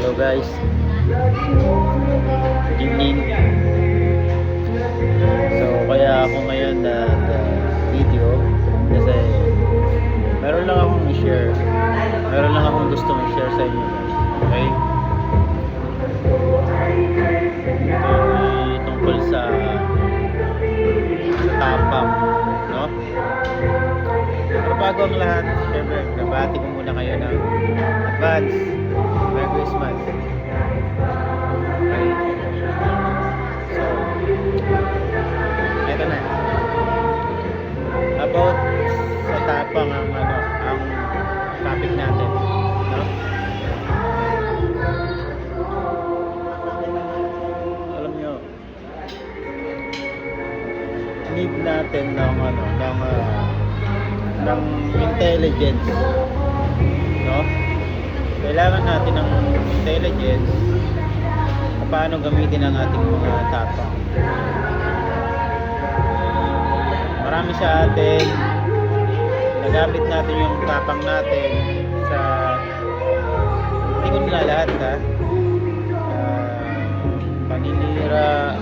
Hello guys, good evening. So kaya ako ngayon video kasi meron lang akong i-share. Meron lang akong gustong i-share sa inyo guys. Okay? Ito ay tungkol sa tapang, no? Pero bago ang lahat, syempre, nabati ko muna kayo ng advance Merry Christmas. Okay. So, eto na. About sa tapang ang topic natin, no? Alam nyo, need natin ng intelligence, no? Kailangan natin ng intelligence kung paano gamitin ang ating mga tapang. Marami sa atin, nagamit natin yung tapang natin sa, hindi ko nila lahat paninira,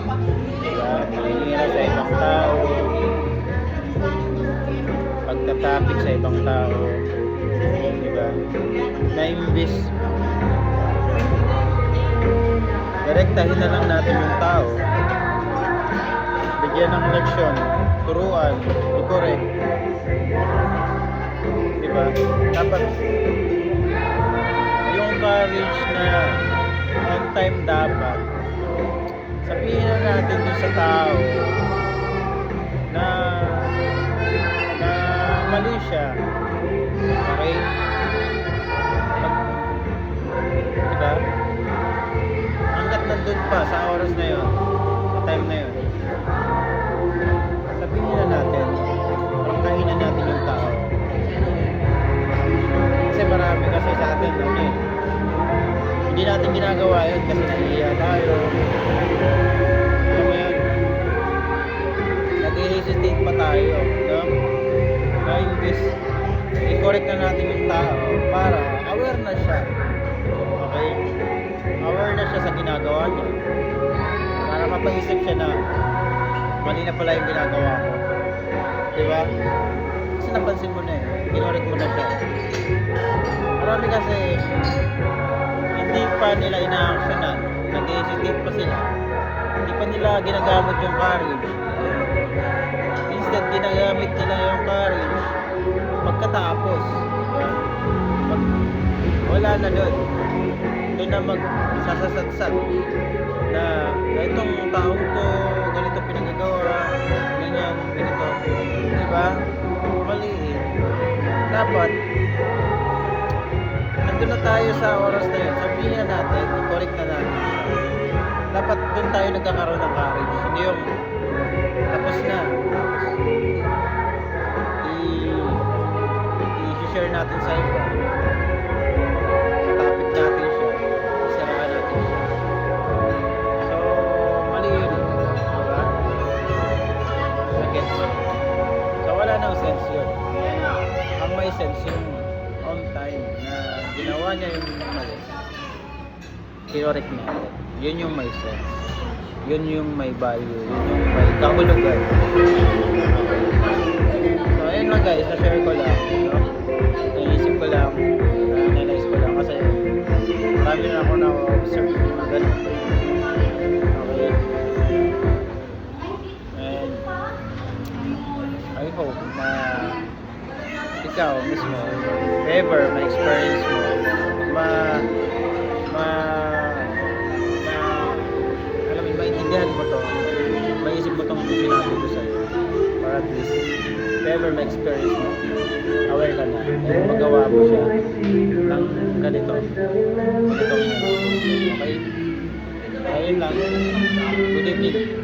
diba? Paninira sa ibang tao, pagtatapik sa ibang tao, diba? Na imbis direktahin na lang natin yung tao, bigyan ng leksyon, turuan, i-correct, diba? Dapat yung courage na on time dapat sabihin na natin dun sa tao na mali siya, okay? Diba? Hanggat nandun pa sa oras na yun, sa time na yun, sabihin na natin, prangkahin na natin yung tao. Kasi marami kasi sa atin hindi natin ginagawa yun kasi nahihiya tayo. Alam mo yun, nag-hesitate pa tayo, no? Na imbis i-correct na natin yung tao para aware na siya, okay? Aware na siya sa ginagawa niya, para mapaisip siya na mali na pala yung ginagawa ko, diba? Kasi napansin mo na i-correct mo na siya. Marami kasi hindi pa nila ina-actionan, nag-hesitate pa sila, hindi pa nila ginagamit yung courage. Instead, ginagamit nila yung courage pagkatapos, wala na doon na magsasasatsat na itong taong to ganito pinagagawa, ganyan, ganito, diba? Mali dapat nandun na tayo sa oras na yun, sabihin na natin, i-correct na natin. Dapat doon tayo nagkakaroon ng courage, hindi yung tapos na i-share natin sa iba, sa topic natin siya, isaraan natin siya. So mali yun, diba? Gets mo? So wala nang sense yun. Ang may sense yung on time na ginawa niya yung mali, correct natin. Yun yung may sense, yun yung may value, yun yung may kahulugan. So ayun lang guys, na-share ko lang, no? Naisip ko lang, na-analyze ko lang kasi marami na ako na-observe na gano'n. Okay? And I hope na ikaw mismo, if ever ma-experience mo, maintindihan mo to, maisip mo tong sinabi ko sa'yo, or at least if ever ma-experience mo, aware ka na and magawa mo siya ng ganito, okay? Ayun lang, good evening.